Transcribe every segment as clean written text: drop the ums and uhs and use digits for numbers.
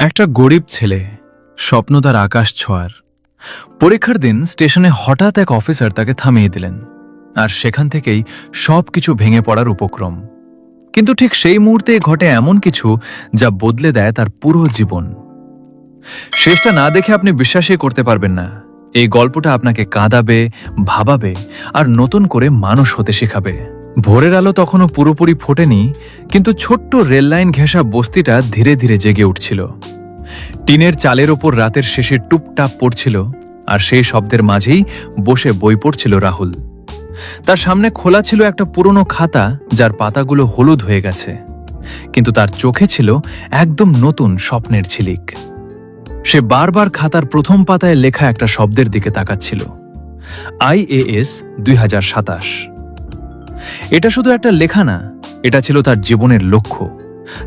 একটা গরিব ছেলে, স্বপ্ন তার আকাশ ছোঁয়ার। পরীক্ষার দিন স্টেশনে হঠাৎ এক অফিসার তাকে থামিয়ে দিলেন, আর সেখান থেকেই সবকিছু ভেঙে পড়ার উপক্রম। কিন্তু ঠিক সেই মুহূর্তে ঘটে এমন কিছু যা বদলে দেয় তার পুরো জীবন। শেষটা না দেখে আপনি বিশ্বাসই করতে পারবেন না। এই গল্পটা আপনাকে কাঁদাবে, ভাবাবে আর নতুন করে মানুষ হতে শেখাবে। ভোরের আলো তখনও পুরোপুরি ফোটেনি, কিন্তু ছোট্ট রেললাইন ঘেঁষা বস্তিটা ধীরে ধীরে জেগে উঠছিল। টিনের চালের ওপর রাতের শেষে টুপটাপ পড়ছিল, আর সেই শব্দের মাঝেই বসে বই পড়ছিল রাহুল। তার সামনে খোলা ছিল একটা পুরনো খাতা, যার পাতাগুলো হলুদ হয়ে গেছে, কিন্তু তার চোখে ছিল একদম নতুন স্বপ্নের ঝিলিক। সে বারবার খাতার প্রথম পাতায় লেখা একটা শব্দের দিকে তাকাচ্ছিল, IAS 2027। এটা শুধু একটা লেখা না, এটা ছিল তার জীবনের লক্ষ্য,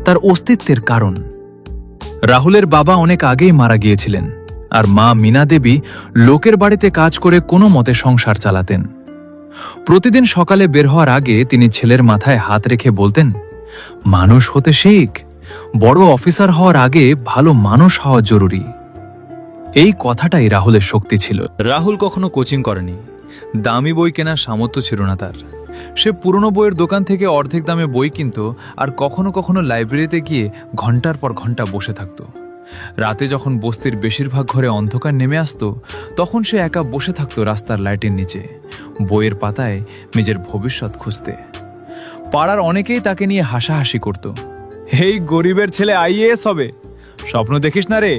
তার অস্তিত্বের কারণ। রাহুলের বাবা অনেক আগেই মারা গিয়েছিলেন, আর মা মীনা দেবী লোকের বাড়িতে কাজ করে কোনো মতে সংসার চালাতেন। প্রতিদিন সকালে বের হওয়ার আগে তিনি ছেলের মাথায় হাত রেখে বলতেন, মানুষ হতে শিখ, বড় অফিসার হওয়ার আগে ভালো মানুষ হওয়া জরুরি। এই কথাটাই রাহুলের শক্তি ছিল। রাহুল কখনো কোচিং করেনি, দামি বই কেনার সামর্থ্য ছিল না তার। সে পুরনো বইয়ের দোকান থেকে অর্ধেক দামে বই কিনত, আর কখনো কখনো লাইব্রেরিতে গিয়ে ঘন্টার পর ঘন্টা বসে থাকত। রাতে যখন বস্তির বেশিরভাগ ঘরে অন্ধকার নেমে আসত, তখন সে একা বসে থাকত রাস্তার লাইটের নিচে, বইয়ের পাতায় নিজের ভবিষ্যৎ খুঁজতে। পাড়ার অনেকেই তাকে নিয়ে হাসাহাসি করত, এই গরিবের ছেলে IAS হবে, স্বপ্ন দেখিস না রে।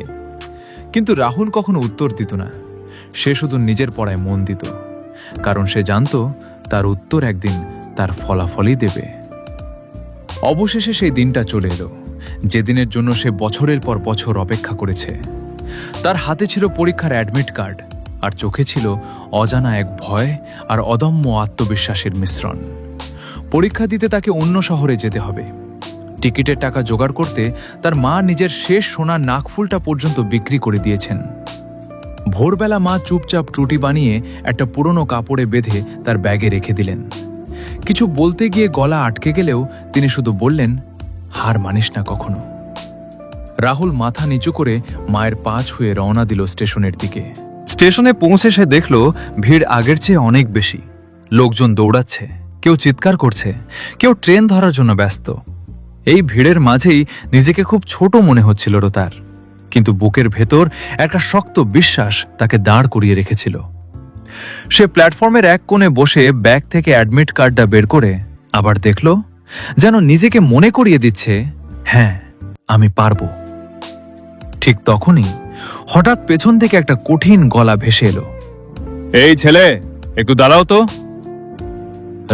কিন্তু রাহুল কখনো উত্তর দিত না। সে শুধু নিজের পড়ায় মন দিত, কারণ সে জানত তার উত্তর একদিন তার ফলাফলই দেবে। অবশেষে সেই দিনটা চলে এলো, যেদিনের জন্য সে বছরের পর বছর অপেক্ষা করেছে। তার হাতে ছিল পরীক্ষার অ্যাডমিট কার্ড, আর চোখে ছিল অজানা এক ভয় আর অদম্য আত্মবিশ্বাসের মিশ্রণ। পরীক্ষা দিতে তাকে অন্য শহরে যেতে হবে। টিকিটের টাকা জোগাড় করতে তার মা নিজের শেষ সোনার নাকফুলটা পর্যন্ত বিক্রি করে দিয়েছেন। ভোরবেলা মা চুপচাপ ট্রুটি বানিয়ে একটা পুরনো কাপড়ে বেঁধে তার ব্যাগে রেখে দিলেন। কিছু বলতে গিয়ে গলা আটকে গেলেও তিনি শুধু বললেন, হার মানিস না কখনো। রাহুল মাথা নিচু করে মায়ের পা ছুঁয়ে রওনা দিল স্টেশনের দিকে। স্টেশনে পৌঁছে সে দেখল ভিড় আগের চেয়ে অনেক বেশি। লোকজন দৌড়াচ্ছে, কেউ চিৎকার করছে, কেউ ট্রেন ধরার জন্য ব্যস্ত। এই ভিড়ের মাঝেই নিজেকে খুব ছোট মনে হচ্ছিল তার, কিন্তু বুকের ভেতর একটা শক্ত বিশ্বাস তাকে দাঁড় করিয়ে রেখেছিল। সে প্ল্যাটফর্মের এক কোণে বসে ব্যাগ থেকে অ্যাডমিট কার্ডটা বের করে আবার দেখল, যেন নিজেকে মনে করিয়ে দিচ্ছে, হ্যাঁ আমি পারব। ঠিক তখনই হঠাৎ পেছন থেকে একটা কঠিন গলা ভেসে এলো, এই ছেলে, একটু দাঁড়াও তো।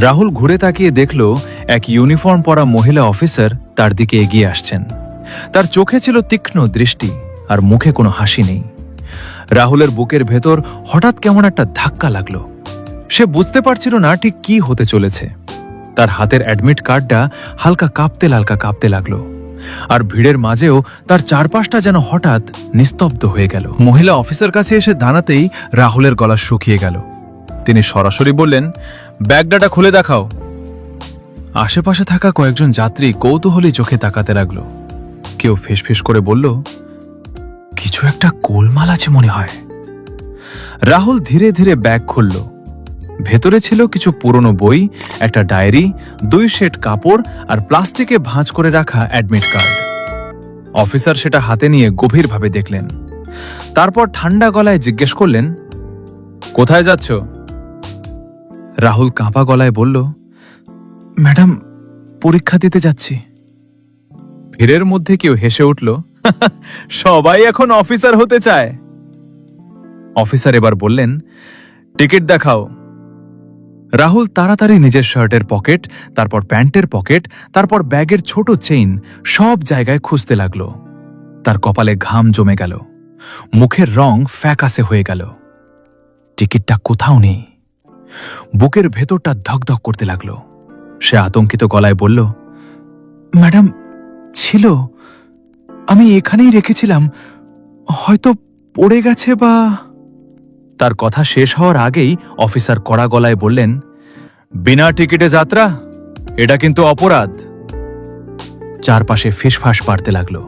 রাহুল ঘুরে তাকিয়ে দেখল এক ইউনিফর্ম পরা মহিলা অফিসার তার দিকে এগিয়ে আসছেন। তার চোখে ছিল তীক্ষ্ণ দৃষ্টি, আর মুখে কোনো হাসি নেই। রাহুলের বুকের ভেতর হঠাৎ কেমন একটা ধাক্কা লাগলো। সে বুঝতে পারছিল না ঠিক কি হতে চলেছে। তার হাতের অ্যাডমিট কার্ডটা হালকা কাঁপতে লাগলো, আর ভিড়ের মাঝেও তার চারপাশটা যেন হঠাৎ নিস্তব্ধ হয়ে গেল। মহিলা অফিসার কাছে এসে দাঁড়াতেই রাহুলের গলা শুকিয়ে গেল। তিনি সরাসরি বললেন, ব্যাগটা খুলে দেখাও। আশেপাশে থাকা কয়েকজন যাত্রী কৌতূহলী চোখে তাকাতে লাগলো। কেউ ফিসফিস করে বলল, কিছু একটা গোলমাল আছে মনে হয়। রাহুল ধীরে ধীরে ব্যাগ খুলল। ভেতরে ছিল কিছু পুরনো বই, একটা ডায়েরি, 2 সেট কাপড় আর প্লাস্টিকে ভাঁজ করে রাখা অ্যাডমিট কার্ড। অফিসার সেটা হাতে নিয়ে গভীরভাবে দেখলেন। তারপর ঠান্ডা গলায় জিজ্ঞেস করলেন, কোথায় যাচ্ছ? রাহুল কাঁপা গলায় বলল, ম্যাডাম, পরীক্ষা দিতে যাচ্ছি। ভিড়ের মধ্যে কেউ হেসে উঠল, সবাই এখন অফিসার হতে চায়। অফিসার এবার বললেন, টিকিট দেখাও। রাহুল তাড়াতাড়ি নিজের শার্টের পকেট, তারপর প্যান্টের পকেট, তারপর ব্যাগের ছোট চেইন সব জায়গায় খুঁজতে লাগল। তার কপালে ঘাম জমে গেল, মুখের রং ফ্যাকাসে হয়ে গেল। টিকিটটা কোথাও নেই। বুকের ভেতরটা ধকধক করতে লাগলো। সে আতঙ্কিত গলায় বলল, ম্যাডাম, ছিল, আমি এখানেই রেখেছিলাম, হয়তো পড়ে গেছে বা। তার কথা শেষ হওয়ার আগেই অফিসার কড়া গলায় বললেন, বিনা টিকিটে যাত্রা, এটা কিন্তু অপরাধ। চারপাশে ফিসফাস পাড়তে লাগলো।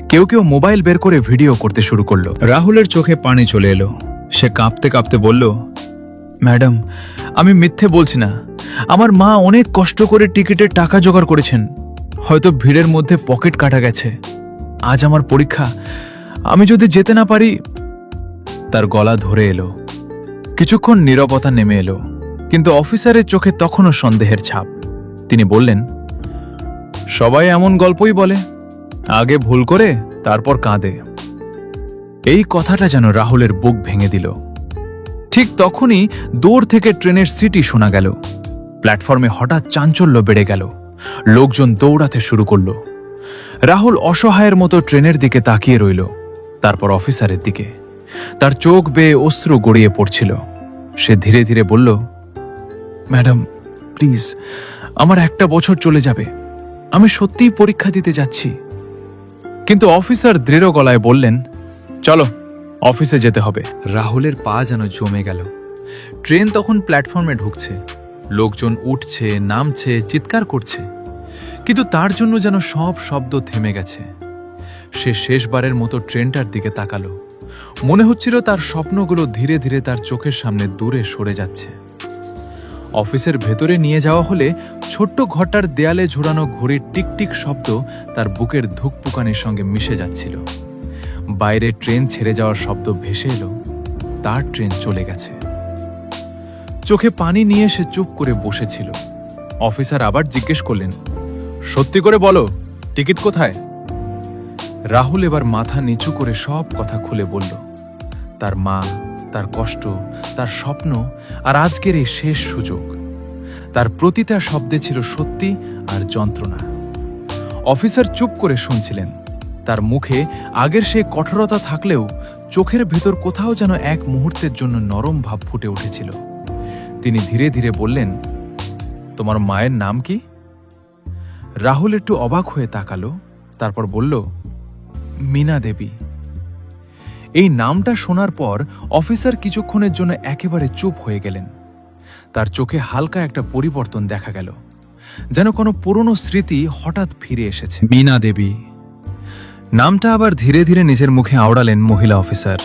কেউ কেউ মোবাইল বের করে ভিডিও করতে শুরু করলো। রাহুলের চোখে পানি চলে এলো। সে কাঁপতে কাঁপতে বলল, ম্যাডাম, আমি মিথ্যে বলছি না। আমার মা অনেক কষ্ট করে টিকিটের টাকা জোগাড় করেছেন। হয়তো ভিড়ের মধ্যে পকেট কাটা গেছে। আজ আমার পরীক্ষা, আমি যদি যেতে না পারি। তার গলা ধরে এলো। কিছুক্ষণ নীরবতা নেমে এলো, কিন্তু অফিসারের চোখে তখনও সন্দেহের ছাপ। তিনি বললেন, সবাই এমন গল্পই বলে, আগে ভুল করে তারপর কাঁদে। এই কথাটা যেন রাহুলের বুক ভেঙে দিল। ঠিক তখনই দূর থেকে ট্রেনের সিটি শোনা গেল। প্ল্যাটফর্মে হঠাৎ চাঞ্চল্য বেড়ে গেল। লোকজন দৌড়াতে শুরু করল। রাহুল অসহায়ের মতো ট্রেনের দিকে তাকিয়ে রইল, তারপর অফিসারের দিকে। তার চোখ বেয়ে অশ্রু গড়িয়ে পড়ছিল। সে ধীরে ধীরে বলল, ম্যাডাম, প্লিজ, আমার একটা বছর চলে যাবে। আমি সত্যিই পরীক্ষা দিতে যাচ্ছি। কিন্তু অফিসার দৃঢ় গলায় বললেন, চলো, অফিসে যেতে হবে। রাহুলের পা যেন জমে গেল। ট্রেন তখন প্ল্যাটফর্মে ঢুকছে। লোকজন উঠছে, নামছে, চিৎকার করছে। কিন্তু তার জন্য যেন সব শব্দ থেমে গেছে। সে শেষবারের মতো ট্রেনটার দিকে তাকালো। মনে হচ্ছিল তার স্বপ্নগুলো ধীরে ধীরে তার চোখের সামনে দূরে সরে যাচ্ছে। অফিসের ভেতরে নিয়ে যাওয়া হলে ছোট্ট ঘরটার দেয়ালে ঝোড়ানো ঘড়ির টিকটিক শব্দ তার বুকের ধুকপুকানির সঙ্গে মিশে যাচ্ছিল। বাইরে ট্রেন ছেড়ে যাওয়ার শব্দ ভেসে এলো। তার ট্রেন চলে গেছে। চোখে পানি নিয়ে সে চুপ করে বসেছিল। অফিসার আবার জিজ্ঞেস করলেন, সত্যি করে বলো, টিকিট কোথায়? রাহুল এবার মাথা নিচু করে সব কথা খুলে বলল। তার মা, তার কষ্ট, তার স্বপ্ন, আর আজকের এই শেষ সুযোগ। তার প্রতিটা শব্দে ছিল সত্যি আর যন্ত্রণা। অফিসার চুপ করে শুনছিলেন। তার মুখে আগের সেই কঠোরতা থাকলেও চোখের ভেতর কোথাও যেন এক মুহূর্তের জন্য নরম ভাব ফুটে উঠেছিল। তিনি ধীরে ধীরে বললেন, তোমার মায়ের নাম কি? রাহুল একটু অবাক হয়ে তাকালো, তারপর বলল, মীনা দেবী। এই নামটা শোনার পর অফিসার কিছুক্ষণের জন্য একেবারে চুপ হয়ে গেলেন। তার চোখে হালকা একটা পরিবর্তন দেখা গেল, যেন কোনো পুরনো স্মৃতি হঠাৎ ফিরে এসেছে। মীনা দেবী নামটা আবার ধীরে ধীরে নিজের মুখে আওড়ালেন মহিলা অফিসার।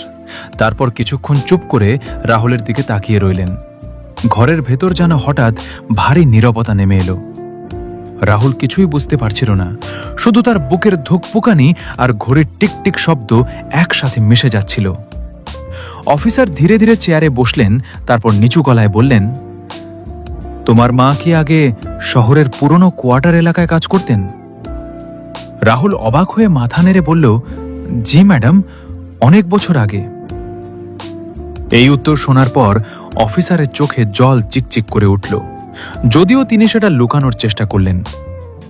তারপর কিছুক্ষণ চুপ করে রাহুলের দিকে তাকিয়ে রইলেন। ঘরের ভেতর যেন হঠাৎ ভারী নীরবতা নেমে এলো। রাহুল কিছুই বুঝতে পারছিল না, শুধু তার বুকের ধুকপুকানি আর ঘড়ির টিকটিক শব্দ একসাথে মিশে যাচ্ছিল। অফিসার ধীরে ধীরে চেয়ারে বসলেন, তারপর নিচু গলায় বললেন, তোমার মা কি আগে শহরের পুরনো কোয়ার্টার এলাকায় কাজ করতেন? রাহুল অবাক হয়ে মাথা নেড়ে বলল, জি ম্যাডাম, অনেক বছর আগে। এই উত্তর শোনার পর অফিসারের চোখে জল চিকচিক করে উঠল, যদিও তিনি সেটা লুকানোর চেষ্টা করলেন।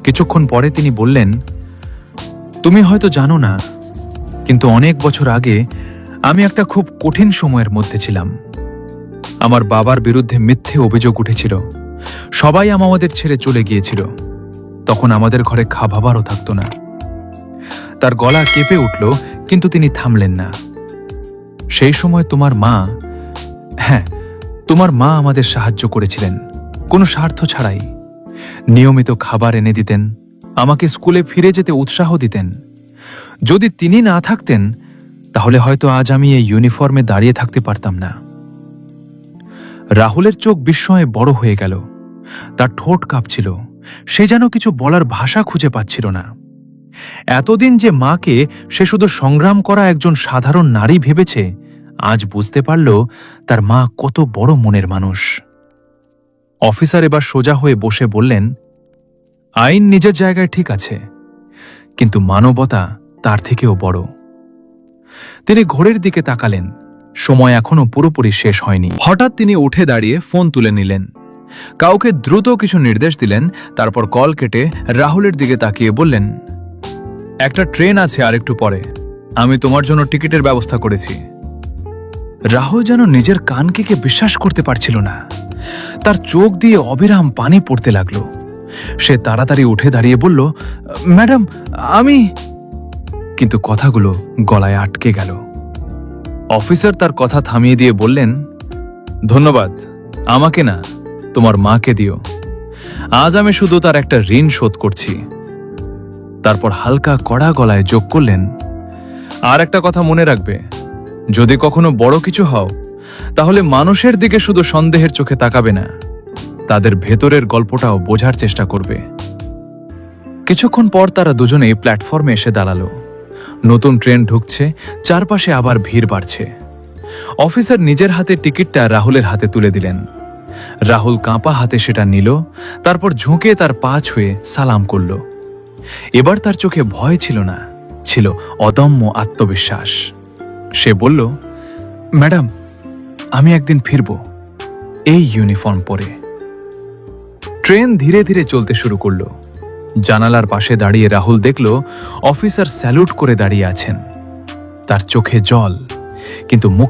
কিছুক্ষণ পরে তিনি বললেন, তুমি হয়তো জানো না, কিন্তু অনেক বছর আগে আমি একটা খুব কঠিন সময়ের মধ্যে ছিলাম। আমার বাবার বিরুদ্ধে মিথ্যে অভিযোগ উঠেছিল। সবাই আমাদের ছেড়ে চলে গিয়েছিল। তখন আমাদের ঘরে খাবারও থাকতো না। তার গলা কেঁপে উঠল, কিন্তু তিনি থামলেন না। সেই সময় তোমার মা, হ্যাঁ, তোমার মা আমাদের সাহায্য করেছিলেন, কোনো স্বার্থ ছাড়াই। নিয়মিত খাবার এনে দিতেন, আমাকে স্কুলে ফিরে যেতে উৎসাহ দিতেন। যদি তিনি না থাকতেন, তাহলে হয়তো আজ আমি এই ইউনিফর্মে দাঁড়িয়ে থাকতে পারতাম না। রাহুলের চোখ বিস্ময়ে বড় হয়ে গেল। তার ঠোঁট কাঁপছিল। সে যেন কিছু বলার ভাষা খুঁজে পাচ্ছিল না। এতদিন যে মাকে সে শুধু সংগ্রাম করা একজন সাধারণ নারী ভেবেছে, আজ বুঝতে পারল তার মা কত বড় মনের মানুষ। অফিসার এবার সোজা হয়ে বসে বললেন, আইন নিজের জায়গায় ঠিক আছে, কিন্তু মানবতা তার থেকেও বড়। তিনি ঘড়ির দিকে তাকালেন। সময় এখনো পুরোপুরি শেষ হয়নি। হঠাৎ তিনি উঠে দাঁড়িয়ে ফোন তুলে নিলেন। কাউকে দ্রুত কিছু নির্দেশ দিলেন, তারপর কল কেটে রাহুলের দিকে তাকিয়ে বললেন, একটা ট্রেন আছে আরেকটু পরে, আমি তোমার জন্য টিকিটের ব্যবস্থা করেছি। রাহুল যেন নিজের কানকে বিশ্বাস করতে পারছিল না। তার চোখ দিয়ে অবিরাম পানি পড়তে লাগলো। সে তাড়াতাড়ি উঠে দাঁড়িয়ে বলল, ম্যাডাম, আমি। কিন্তু কথাগুলো গলায় আটকে গেল। অফিসার তার কথা থামিয়ে দিয়ে বললেন, ধন্যবাদ, আমাকে না, তোমার মাকে দিও। আজ আমি শুধু তার একটা ঋণ শোধ করছি। তারপর হালকা কড়া গলায় যোগ করলেন, আর একটা কথা মনে রাখবে, যদি কখনো বড় কিছু হও তাহলে মানুষের দিকে শুধু সন্দেহের চোখে তাকাবে না, তাদের ভেতরের গল্পটাও বোঝার চেষ্টা করবে। কিছুক্ষণ পর তারা দুজনেই প্ল্যাটফর্মে এসে দাঁড়ালো। নতুন ট্রেন ঢুকছে, চারপাশে আবার ভিড় বাড়ছে। অফিসার নিজের হাতে টিকিটটা রাহুলের হাতে তুলে দিলেন। রাহুল কাঁপা হাতে সেটা নিল, তারপর ঝুঁকে তার পা ছুঁয়ে সালাম করল। এবার তার চোখে ভয় ছিল না, ছিল অদম্য আত্মবিশ্বাস। সে বলল, ম্যাডাম, আমি একদিন ফিরব, এই ইউনিফর্ম পরে। ট্রেন ধীরে ধীরে চলতে শুরু করল। জানালার পাশে দাঁড়িয়ে রাহুল দেখল অফিসার স্যালুট করে দাঁড়িয়ে আছেন। তার চোখে জল, কিন্তু মুখে